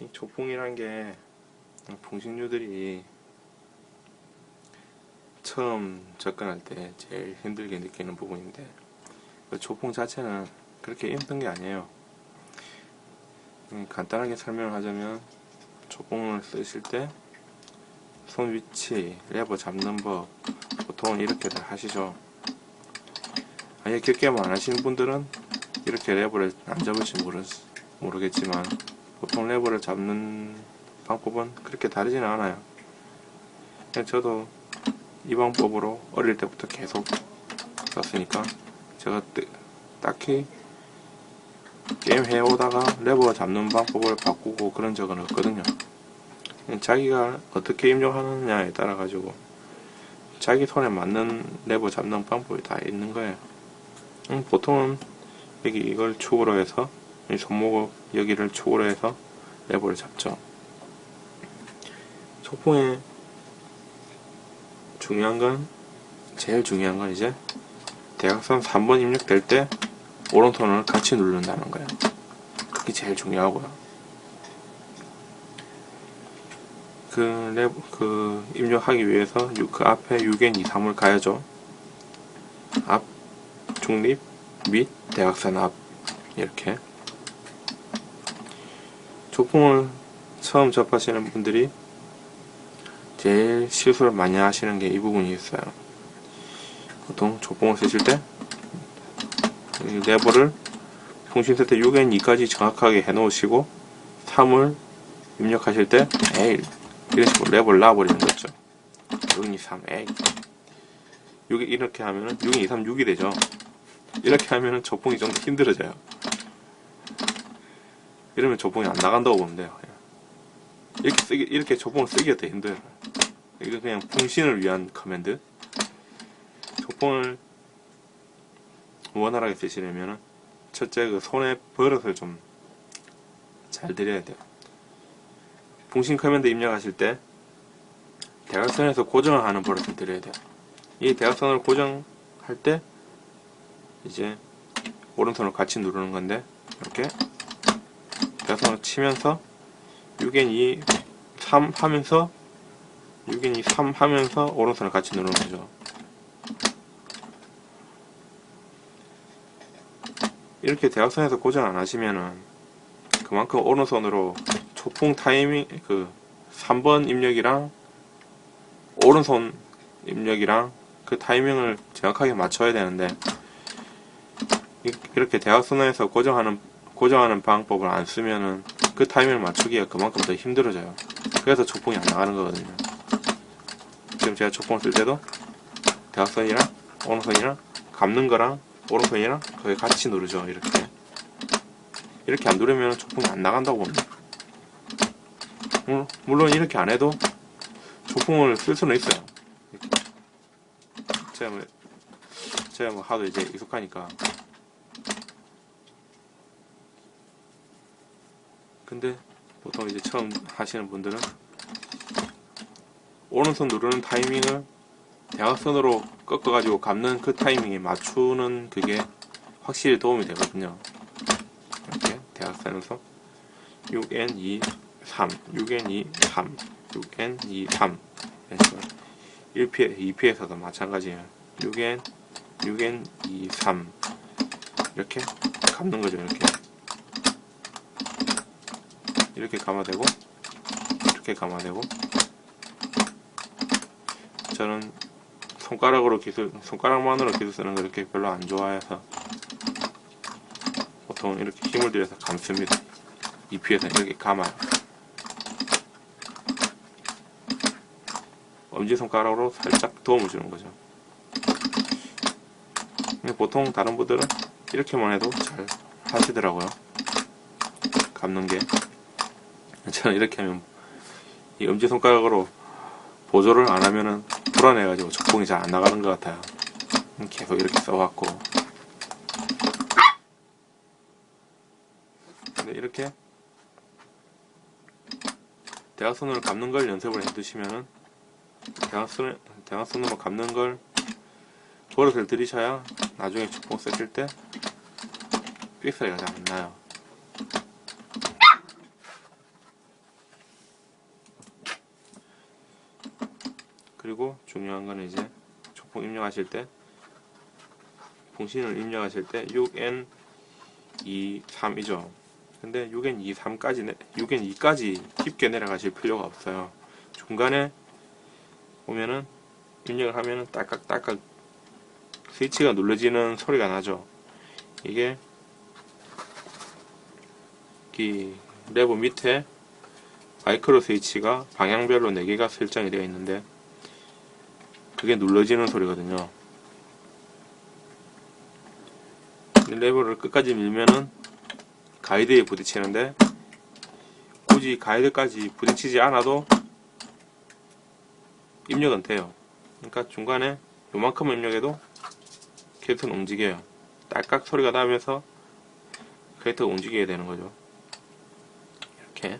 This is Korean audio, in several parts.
이 조풍이란 게 풍신류들이 처음 접근할 때 제일 힘들게 느끼는 부분인데, 그 조풍 자체는 그렇게 힘든 게 아니에요. 간단하게 설명을 하자면, 조풍을 쓰실 때 손 위치, 레버 잡는 법 보통은 이렇게들 하시죠. 아예 깊게만 안 하시는 분들은 이렇게 레버를 안 잡을지 모르겠지만, 보통 레버를 잡는 방법은 그렇게 다르지는 않아요. 그냥 저도 이 방법으로 어릴 때부터 계속 썼으니까 제가 딱히 게임 해오다가 레버 잡는 방법을 바꾸고 그런 적은 없거든요. 자기가 어떻게 입력하느냐에 따라 가지고 자기 손에 맞는 레버 잡는 방법이 다 있는 거예요. 보통은 여기 이걸 축으로 해서, 이 손목 여기를 축으로 해서 레버를 잡죠. 소풍의 제일 중요한 건 이제 대각선 3번 입력될 때 오른손을 같이 누른다는 거예요. 그게 제일 중요하고요. 그 입력하기 위해서 그 앞에 6N 2, 3을 가야죠. 앞, 중립, 밑, 대각선 앞, 이렇게. 조풍을 처음 접하시는 분들이 제일 실수를 많이 하시는 게 이 부분이 있어요. 보통 조풍을 쓰실 때 레버를 통신 세트 6N 2까지 정확하게 해 놓으시고 3을 입력하실 때 에이 이런 식으로 레버를 놔버리는 거죠. 6N 2, 3 에이 이렇게 하면은 6N 2, 3, 6이 되죠. 이렇게 하면은 조풍이 좀 더 힘들어져요. 이러면 조풍이 안 나간다고 보면 돼요. 이렇게 조풍을 쓰기가 더 힘들어요. 이거 그냥 풍신을 위한 커맨드. 조풍을 원활하게 쓰시려면은 첫째 그 손의 버릇을 좀 잘 들여야 돼요. 풍신 커맨드 입력하실 때 대각선에서 고정을 하는 버릇을 들여야 돼요. 이 대각선을 고정할 때 이제 오른손을 같이 누르는 건데, 이렇게 대각선을 치면서 6N 2, 3 하면서 6N 2, 3 하면서 오른손을 같이 누르는 거죠. 이렇게 대각선에서 고정 안 하시면은 그만큼 오른손으로 초풍 타이밍, 그 3번 입력이랑 오른손 입력이랑 그 타이밍을 정확하게 맞춰야 되는데, 이렇게 대각선에서 고정하는 방법을 안 쓰면은 그 타이밍을 맞추기가 그만큼 더 힘들어져요. 그래서 초풍이 안 나가는 거거든요. 지금 제가 초풍을 쓸 때도 대각선이랑 오른손이랑 감는 거랑 오른손이랑 거의 같이 누르죠. 이렇게 안 누르면 초풍이 안 나간다고 봅니다. 물론 이렇게 안 해도 초풍을 쓸 수는 있어요. 제가 뭐 하도 이제 익숙하니까. 근데 보통 이제 처음 하시는 분들은 오른손 누르는 타이밍을 대각선으로 꺾어가지고 감는 그 타이밍에 맞추는 그게 확실히 도움이 되거든요. 이렇게 대각선에서 6N 2, 3, 6N 2, 3, 6N 2, 3 2P에서도 마찬가지예요. 6N 2, 3 이렇게 감는 거죠. 이렇게 감아대고 이렇게 감아대고. 저는 손가락만으로 기술 쓰는 걸 이렇게 별로 안 좋아해서 보통 이렇게 힘을 들여서 감습니다. 2P에서 이렇게 감아요. 엄지손가락으로 살짝 도움을 주는 거죠. 근데 보통 다른 분들은 이렇게만 해도 잘 하시더라고요. 감는 게. 저는 이렇게 하면 이 엄지손가락으로 보조를 안 하면은 불안해가지고 조풍이 잘 안 나가는 것 같아요. 계속 이렇게 써갖고. 근데 이렇게 대각선으로 감는 걸 연습을 해두시면은 대각선으로 감는 걸 버릇을 들이셔야 나중에 조풍 쓰실 때 삑 소리가 잘 안 나요. 그리고 중요한 거는 이제 초봉 입력하실 때, 봉신을 입력하실 때 6N23이죠. 근데 6N2까지 깊게 내려가실 필요가 없어요. 중간에 보면은 입력을 하면은 딸깍딸깍 스위치가 눌러지는 소리가 나죠. 이게 이 레버 밑에 마이크로 스위치가 방향별로 4개가 설정이 되어 있는데 그게 눌러지는 소리거든요. 레버를 끝까지 밀면은 가이드에 부딪히는데 굳이 가이드까지 부딪히지 않아도 입력은 돼요. 그러니까 중간에 요만큼 입력해도 캐릭터는 움직여요. 딸깍 소리가 나면서 캐릭터가 움직이게 되는 거죠. 이렇게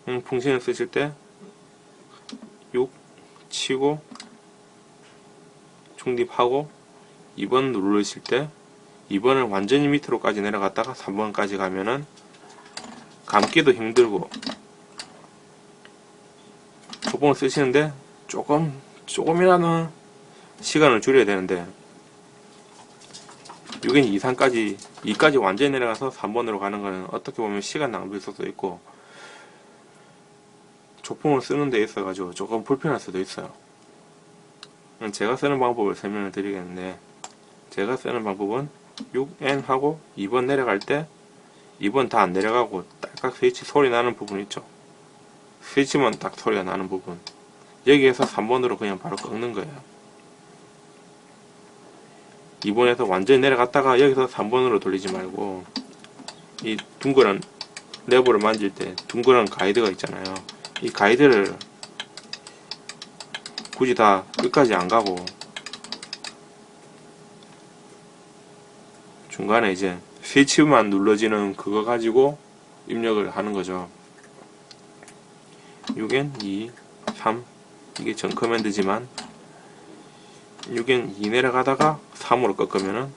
풍신을 쓰실 때 6 치고 중립하고 2번 누르실 때 2번을 완전히 밑으로까지 내려갔다가 3번까지 가면은 감기도 힘들고 초봉을 쓰시는데 조금이라는 시간을 줄여야 되는데 6인 이상까지 2까지 완전히 내려가서 3번으로 가는 거는 어떻게 보면 시간 낭비일 수도 있고 초봉을 쓰는 데 있어 가지고 조금 불편할 수도 있어요. 제가 쓰는 방법을 설명을 드리겠는데, 제가 쓰는 방법은 6N 하고 2번 내려갈 때 2번 다 안 내려가고 딸깍 스위치 소리 나는 부분 있죠. 스위치만 딱 소리가 나는 부분, 여기에서 3번으로 그냥 바로 꺾는 거예요. 2번에서 완전히 내려갔다가 여기서 3번으로 돌리지 말고 이 둥그런 레버를 만질 때 둥그런 가이드가 있잖아요. 이 가이드를 굳이 다 끝까지 안 가고 중간에 이제 스위치만 눌러지는 그거 가지고 입력을 하는 거죠. 6N 2 3 이게 전 커맨드지만 6N 2 내려가다가 3으로 꺾으면은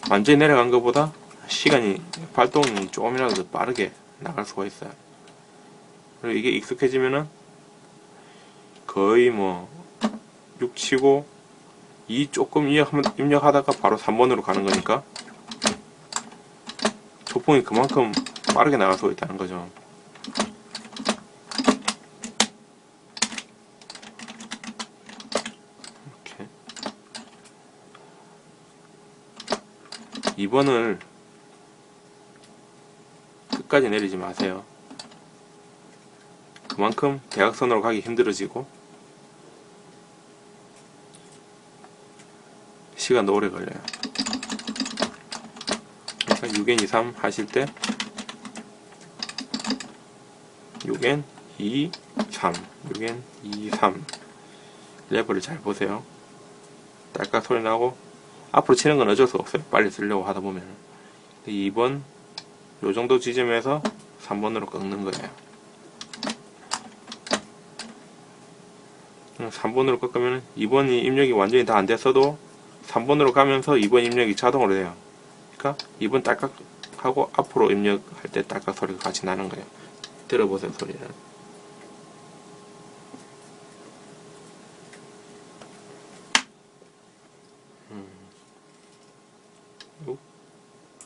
완전히 내려간 것보다 시간이 발동이 조금이라도 더 빠르게 나갈 수가 있어요. 그리고 이게 익숙해지면은 거의 뭐 6 치고 2 조금 입력하다가 바로 3번으로 가는 거니까 초봉이 그만큼 빠르게 나갈 수가 있다는 거죠. 이렇게 2번을 끝까지 내리지 마세요. 그만큼 대각선으로 가기 힘들어지고 시간도 오래 걸려요. 그러니까 6N23 하실 때 6N23 6N23 레버를 잘 보세요. 딸깍 소리 나고 앞으로 치는 건 어쩔 수 없어요. 빨리 쓰려고 하다 보면 2번 요정도 지점에서 3번으로 꺾는 거예요. 3번으로 꺾으면 2번이 입력이 완전히 다 안 됐어도 3번으로 가면서 2번 입력이 자동으로 돼요. 그러니까 2번 딸깍 하고 앞으로 입력할 때 딸깍 소리가 같이 나는 거예요. 들어보세요, 소리를.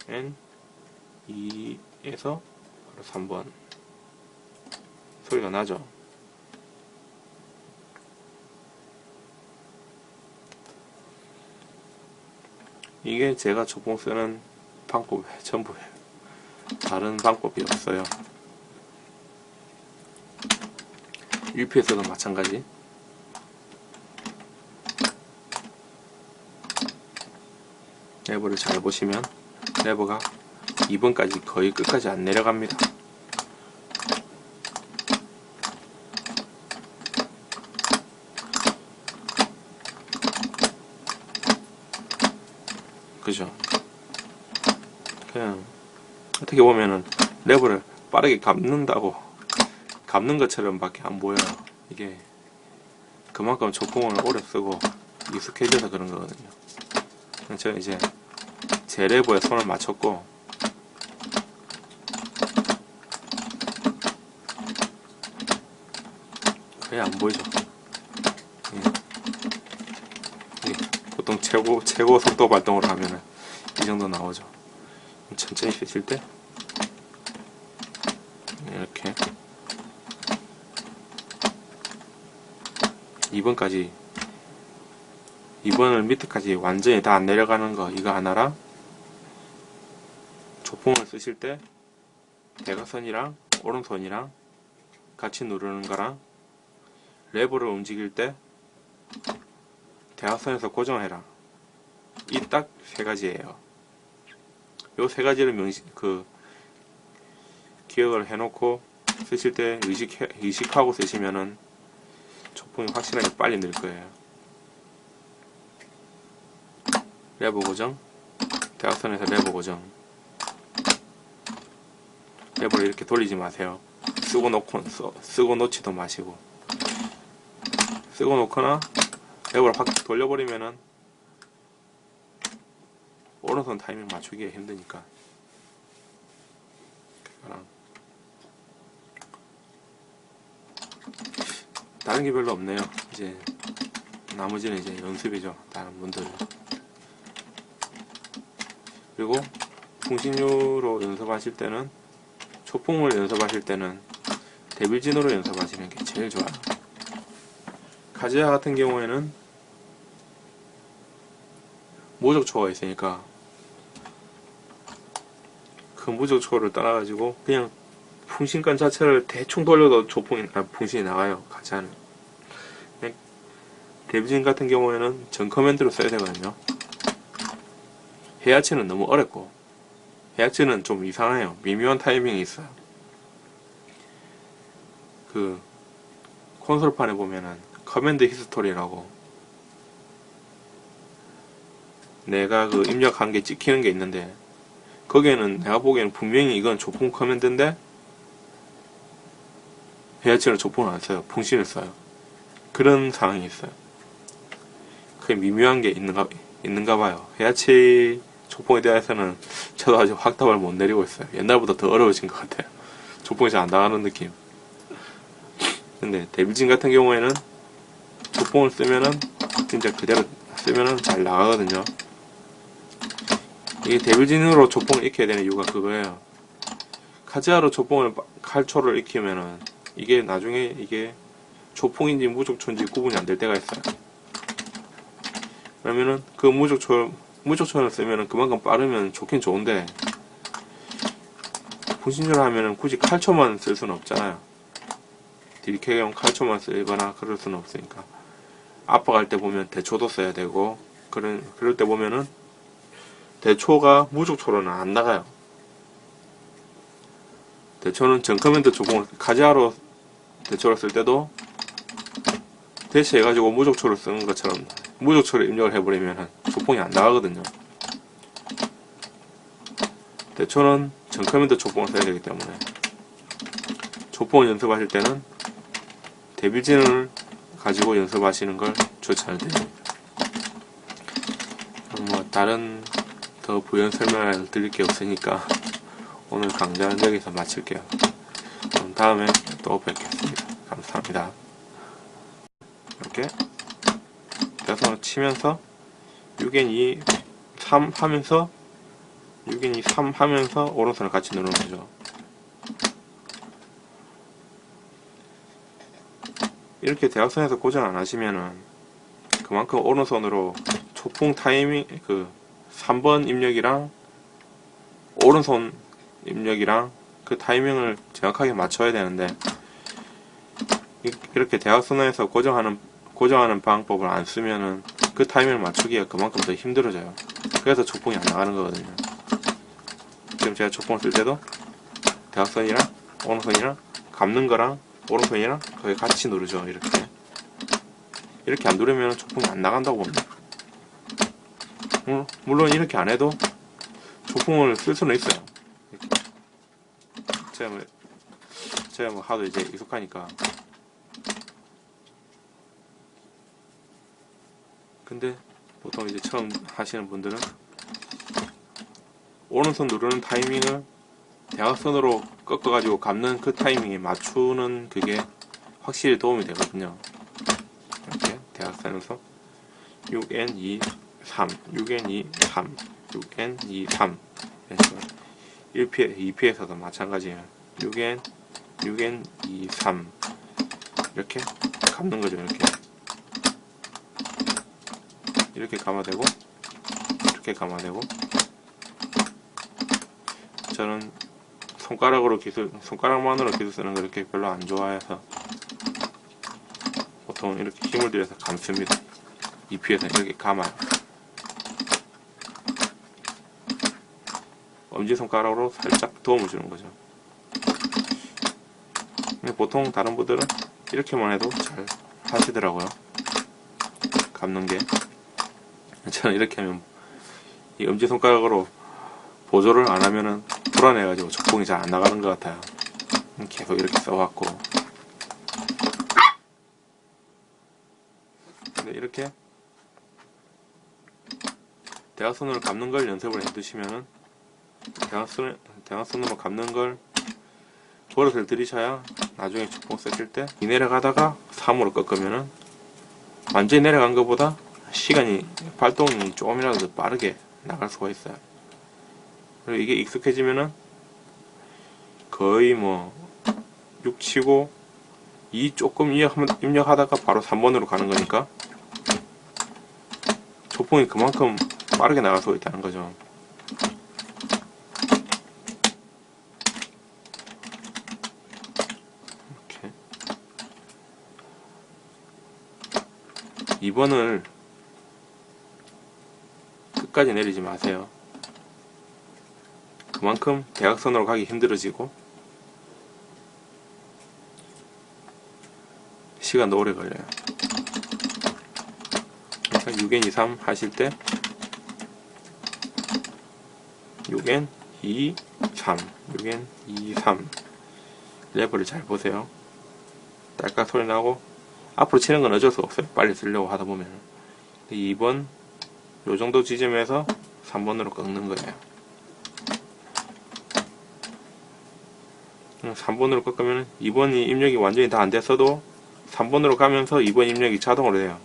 N 2에서 바로 3번 소리가 나죠. 이게 제가 초봉 쓰는 방법의 전부예요. 다른 방법이 없어요. UPS도 마찬가지. 레버를 잘 보시면 레버가 2번까지 거의 끝까지 안 내려갑니다. 그죠? 그냥 어떻게 보면은 레버를 빠르게 감는 것처럼 밖에 안 보여요. 이게 그만큼 초봉을 오래 쓰고 익숙해져서 그런 거거든요. 제가 이제 제 레버에 손을 맞췄고 거의 안 보이죠. 보통 최고 속도 발동으로 하면은 이 정도 나오죠. 천천히 쓰실 때 이렇게 2번을 밑에까지 완전히 다 안 내려가는 거 이거 하나랑 조풍을 쓰실 때 대각선이랑 오른손이랑 같이 누르는 거랑 레버를 움직일 때 대각선에서 고정해라. 이 딱 세 가지예요. 요 세 가지를 기억을 해놓고 쓰실 때 의식하고 쓰시면은 조풍이 확실하게 빨리 늘 거예요. 레버 고정, 대각선에서 레버 고정. 레버를 이렇게 돌리지 마세요. 쓰고 놓지도 마시고. 쓰고 놓거나 레버를 확 돌려버리면은 오른손 타이밍 맞추기가 힘드니까. 그거랑 다른 게 별로 없네요. 이제 나머지는 이제 연습이죠. 다른 분들은. 그리고 풍신유로 연습하실 때는 초풍을 연습하실 때는 데빌진으로 연습하시는 게 제일 좋아요. 카즈야 같은 경우에는 무적초가 있으니까 그 무적초를 따라가지고 그냥 풍신간 자체를 대충 돌려도 풍신이 나가요. 카즈야는. 데빌진 같은 경우에는 전 커맨드로 써야 되거든요. 해야치는 너무 어렵고 해야치는 좀 이상해요. 미묘한 타이밍이 있어요. 그 콘솔판에 보면은 커맨드 히스토리라고 내가 그 입력한 게 찍히는 게 있는데 거기에는 내가 보기에는 분명히 이건 조풍 커맨드인데 해야치는 조풍을 안 써요. 풍신을 써요. 그런 상황이 있어요. 그게 미묘한 게 있는가 봐요. 해야치 조풍에 대해서는 저도 아직 확답을 못 내리고 있어요. 옛날보다 더 어려워진 것 같아요. 조풍이 잘 안 나가는 느낌. 근데 데빌진 같은 경우에는 조풍을 쓰면은 진짜 그대로 쓰면은 잘 나가거든요. 이게 데빌진으로 조풍을 익혀야 되는 이유가 그거예요. 카즈야로 조풍을 칼초를 익히면은 이게 나중에 이게 조풍인지 무적초인지 구분이 안 될 때가 있어요. 그러면은 그 무적초를 쓰면은 그만큼 빠르면 좋긴 좋은데 분신조를 하면은 굳이 칼초만 쓸 수는 없잖아요. 딜캐용 칼초만 쓰거나 그럴 수는 없으니까 압박할 때 보면 대초도 써야 되고 그럴 때 보면은 대초가 무적초로는 안 나가요. 대초는 전커맨드 조공을 카즈야로 대초를 쓸 때도 대체해가지고 무적초를 쓰는 것처럼 무적초를 입력을 해버리면 조뽕이 안 나가거든요. 대초는 전커맨드 조뽕을 써야 되기 때문에 조뽕을 연습하실 때는 데빌진을 가지고 연습하시는 걸 추천을 드립니다. 뭐 다른 더 부연 설명을 드릴 게 없으니까 오늘 강좌는 여기서 마칠게요. 그럼 다음에 또 뵙겠습니다. 감사합니다. 이렇게 대각선으로 치면서 6N2 3 하면서 6N2 3 하면서 오른손을 같이 누르는 거죠. 이렇게 대각선에서 고정 안 하시면은 그만큼 오른손으로 초풍 타이밍 3번 입력이랑 오른손 입력이랑 그 타이밍을 정확하게 맞춰야 되는데 이렇게 대각선에서 고정하는 방법을 안 쓰면은 그 타이밍을 맞추기가 그만큼 더 힘들어져요. 그래서 초풍이 안 나가는 거거든요. 지금 제가 초풍을 쓸 때도 대각선이랑 오른손이랑 감는 거랑 오른손이랑 거의 같이 누르죠. 이렇게 안 누르면 초풍이 안 나간다고 봅니다. 물론 이렇게 안 해도 초풍을 쓸 수는 있어요. 제가 뭐 하도 이제 익숙하니까. 근데 보통 이제 처음 하시는 분들은 오른손 누르는 타이밍을 대각선으로 꺾어가지고 감는 그 타이밍에 맞추는 그게 확실히 도움이 되거든요. 이렇게 대각선에서 6N23, 6N23, 6N23 1피해, 2피에서도 마찬가지예요. 6N, 6N23 이렇게 감는 거죠. 이렇게 감아대고, 이렇게 감아대고. 저는 손가락만으로 기술 쓰는 거 이렇게 별로 안 좋아해서 보통 이렇게 힘을 들여서 감습니다. 2피에서 이렇게 감아요. 엄지손가락으로 살짝 도움을 주는 거죠. 근데 보통 다른 분들은 이렇게만 해도 잘 하시더라고요. 감는 게. 저는 이렇게 하면 이 엄지손가락으로 보조를 안 하면은 불안해가지고 족봉이 잘 안 나가는 것 같아요. 계속 이렇게 써갖고. 근데 이렇게 대각선으로 감는 걸 연습을 해두시면은 대각선으로 감는 걸 버릇을 들이셔야 나중에 족봉 쓰실 때 이 내려가다가 3으로 꺾으면은 완전히 내려간 것보다 시간이 발동이 조금이라도 더 빠르게 나갈 수가 있어요. 그리고 이게 익숙해지면은 거의 뭐 6 치고 2 조금 입력하다가 바로 3번으로 가는 거니까 족봉이 그만큼 빠르게 나갈 수가 있다는 거죠. 이렇게 2번을 끝까지 내리지 마세요. 그만큼 대각선으로 가기 힘들어지고 시간도 오래 걸려요. 그러니까 6N23 하실 때 6N23, 6N23 레버를 잘 보세요. 딸깍 소리 나고 앞으로 치는 건 어쩔 수 없어요. 빨리 쓰려고 하다 보면 2번 요정도 지점에서 3번으로 꺾는 거예요. 3번으로 꺾으면 2번이 입력이 완전히 다 안 됐어도 3번으로 가면서 2번 입력이 자동으로 돼요.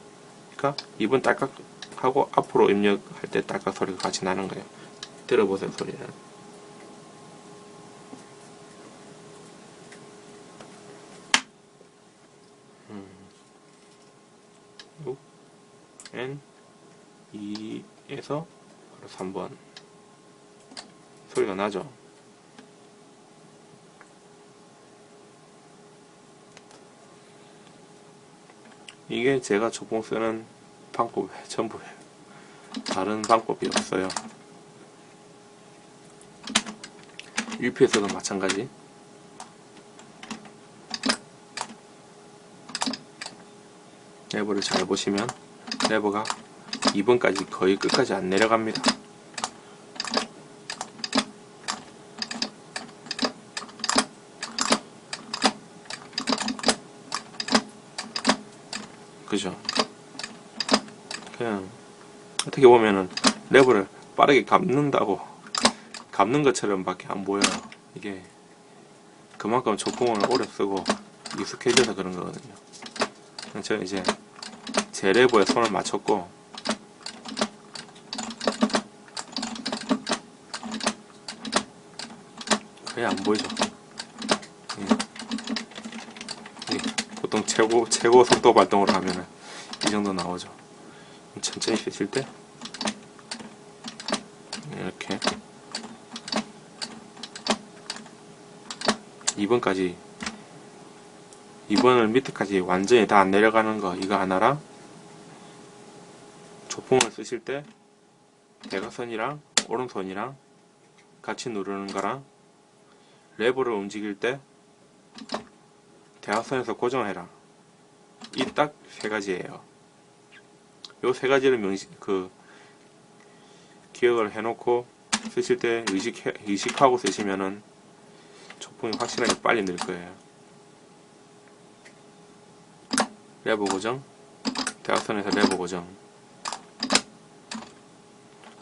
그러니까 2번 딸깍 하고 앞으로 입력할 때 딸깍 소리가 같이 나는 거예요. 들어보세요, 소리를. N 2에서 바로 3번 소리가 나죠. 이게 제가 족봉 쓰는 방법 전부예요. 다른 방법이 없어요. 1피에서도 마찬가지. 레버를 잘 보시면 레버가 2번까지 거의 끝까지 안 내려갑니다. 그죠? 그냥 어떻게 보면은 레버를 빠르게 감는 것처럼 밖에 안 보여요. 이게 그만큼 족봉을 오래 쓰고 익숙해져서 그런 거거든요. 저는 이제 제 레버에 손을 맞췄고 거의 안 보이죠. 보통 최고 속도 발동으로 하면은 이 정도 나오죠. 천천히 쓰실 때 이렇게 2번을 밑에까지 완전히 다 안 내려가는 거 이거 하나랑 족봉을 쓰실 때 대각선이랑 오른손이랑 같이 누르는 거랑 레버를 움직일 때 대각선에서 고정해라. 이 딱 세 가지예요. 요 세 가지를 기억을 해놓고 쓰실 때 의식하고 쓰시면은 족봉이 확실하게 빨리 늘 거예요. 레버 고정, 대각선에서 레버 고정.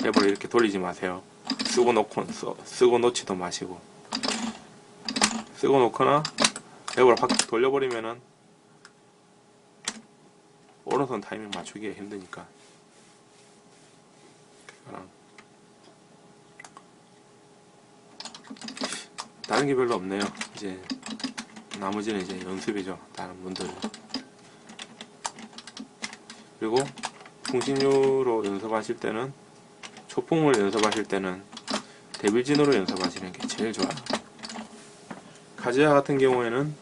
레버를 이렇게 돌리지 마세요. 쓰고 놓지도 마시고. 쓰고 놓거나 레버를 확 돌려버리면은 오른손 타이밍 맞추기가 힘드니까. 그거랑 다른 게 별로 없네요. 이제 나머지는 이제 연습이죠, 다른 분들은. 그리고 풍신유로 연습하실 때는, 초풍을 연습하실 때는 데빌진으로 연습하시는 게 제일 좋아요. 카즈야 같은 경우에는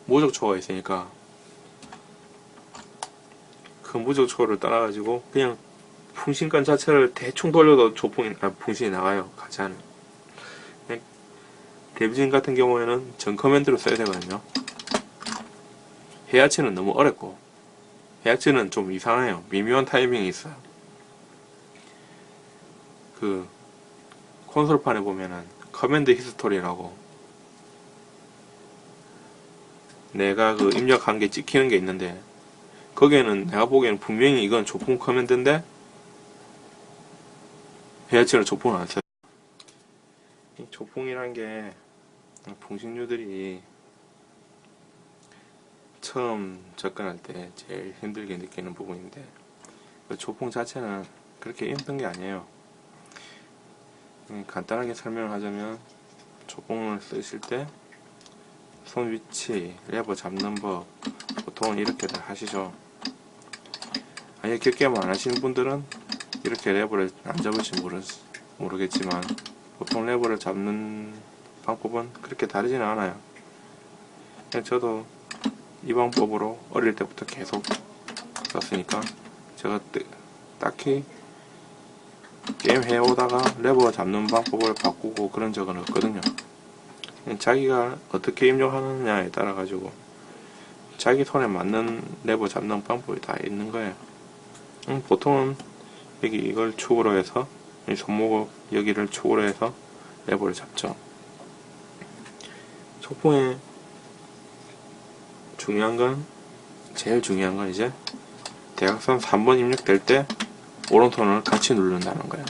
무적초가 있으니까 그 무적초를 따라가지고 그냥 풍신간 자체를 대충 돌려도 풍신이 나가요. 카즈야는. 데빌진 같은 경우에는 전 커맨드로 써야 되거든요. 해야치는 너무 어렵고, 해야치는 좀 이상해요. 미묘한 타이밍이 있어요. 그 콘솔판에 보면은 커맨드 히스토리라고 내가 그 입력한 게 찍히는 게 있는데, 거기에는 내가 보기에는 분명히 이건 조풍 커맨드인데 해야치는 조풍을 안 써요. 이 조풍이란 게 풍신유들이 처음 접근할 때 제일 힘들게 느끼는 부분인데, 그 조풍 자체는 그렇게 힘든 게 아니에요. 간단하게 설명을 하자면, 조풍을 쓰실 때 손 위치, 레버 잡는 법 보통은 이렇게들 하시죠. 아예 격게임 안 하시는 분들은 이렇게 레버를 안 잡을지 모르겠지만, 보통 레버를 잡는 방법은 그렇게 다르지는 않아요. 저도 이 방법으로 어릴 때부터 계속 썼으니까 제가 딱히 게임 해오다가 레버 잡는 방법을 바꾸고 그런 적은 없거든요. 자기가 어떻게 입력하느냐에 따라 가지고 자기 손에 맞는 레버 잡는 방법이 다 있는 거예요. 보통은 여기 이걸 축으로 해서, 이 손목 여기를 축으로 해서 레버를 잡죠. 소풍에 제일 중요한 건 이제 대각선 3번 입력될 때 오른손을 같이 누른다는 거예요.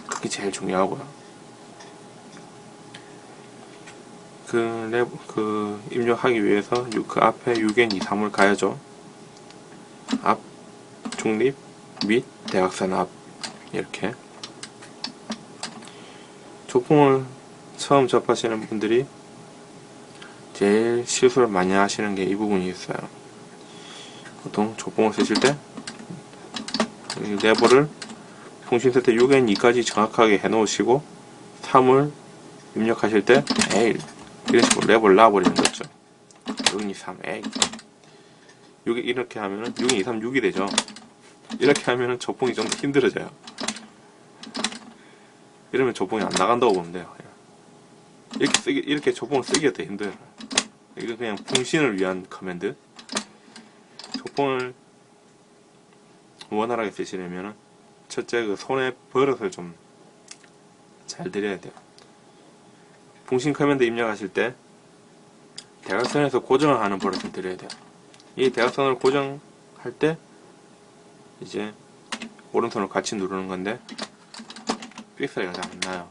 그게 제일 중요하고요. 입력하기 위해서 그 앞에 6N 2, 3을 가야죠. 앞, 중립, 밑, 대각선 앞. 이렇게. 조풍을 처음 접하시는 분들이 제일 실수를 많이 하시는 게 이 부분이 있어요. 보통 조풍을 쓰실 때 레버를 통신 세트 6N2까지 정확하게 해 놓으시고 3을 입력하실 때 에이 이런 식으로 레버를 놔버리는 거죠. 6, 2, 3, 에이. 이렇게 하면은 6, 2, 3, 6이 되죠. 이렇게 하면은 조풍이 좀 더 힘들어져요. 이러면 조풍이 안 나간다고 보면 돼요. 이렇게 조풍을 쓰기가 더 힘들어요. 이거 그냥 풍신을 위한 커맨드. 조풍을 원활하게 쓰시려면은 첫째 그 손의 버릇을 좀 잘 들여야 돼요. 풍신 커맨드 입력하실 때 대각선에서 고정을 하는 버릇을 들여야 돼요. 이 대각선을 고정할 때 이제 오른손을 같이 누르는 건데 삑소리가 잘 안 나요.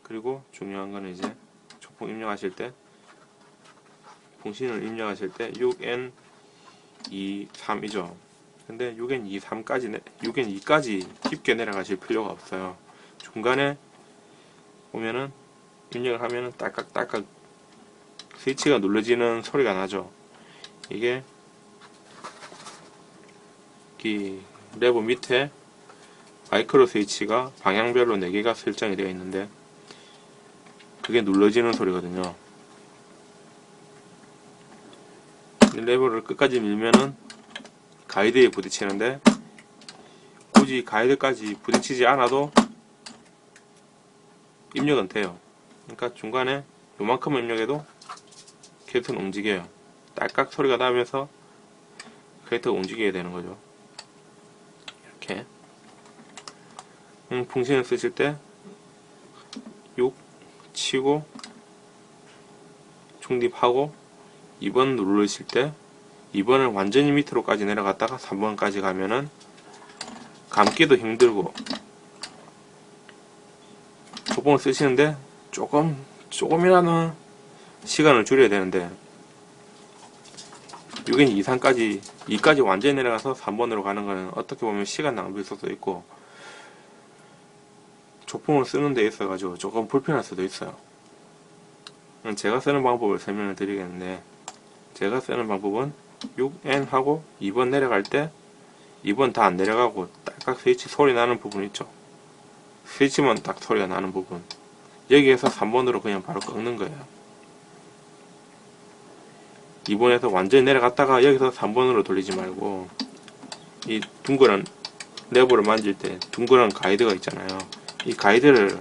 그리고 중요한 거는 이제 조풍 입력하실 때, 풍신을 입력하실 때 6N 2, 3이죠. 근데 6N 2, 3까지 6N 2까지 깊게 내려가실 필요가 없어요. 중간에 보면은 입력을 하면은 딸깍딸깍 스위치가 눌러지는 소리가 나죠. 이게 이 레버 밑에 마이크로 스위치가 방향별로 4개가 설정이 되어 있는데 그게 눌러지는 소리거든요. 레버를 끝까지 밀면은 가이드에 부딪히는데 굳이 가이드까지 부딪히지 않아도 입력은 돼요. 그러니까 중간에 요만큼 입력해도 캐릭터는 움직여요. 딸깍 소리가 나면서 캐릭터가 움직이게 되는 거죠. 이렇게 풍신을 쓰실 때 6 치고 중립하고 2번 누르실 때 2번을 완전히 밑으로까지 내려갔다가 3번까지 가면은 감기도 힘들고 초봉을 쓰시는데 조금이라도 시간을 줄여야 되는데 6인 2, 3까지 2까지 완전히 내려가서 3번으로 가는 거는 어떻게 보면 시간 낭비일 수도 있고 조봉을 쓰는 데 있어 가지고 조금 불편할 수도 있어요. 제가 쓰는 방법을 설명을 드리겠는데, 제가 쓰는 방법은 6N 하고 2번 내려갈 때 2번 다 안 내려가고 딱딱 스위치 소리 나는 부분 있죠. 스위치만 딱 소리가 나는 부분, 여기에서 3번으로 그냥 바로 꺾는 거예요. 2번에서 완전히 내려갔다가 여기서 3번으로 돌리지 말고, 이 둥그런 레버를 만질 때 둥그런 가이드가 있잖아요. 이 가이드를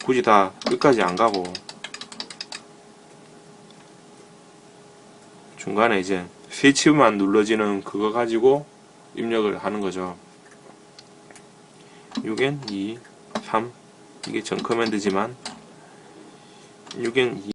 굳이 다 끝까지 안 가고 중간에 이제 스위치만 눌러지는 그거 가지고 입력을 하는 거죠. 6N 2, 3 이게 전 커맨드지만 6N 2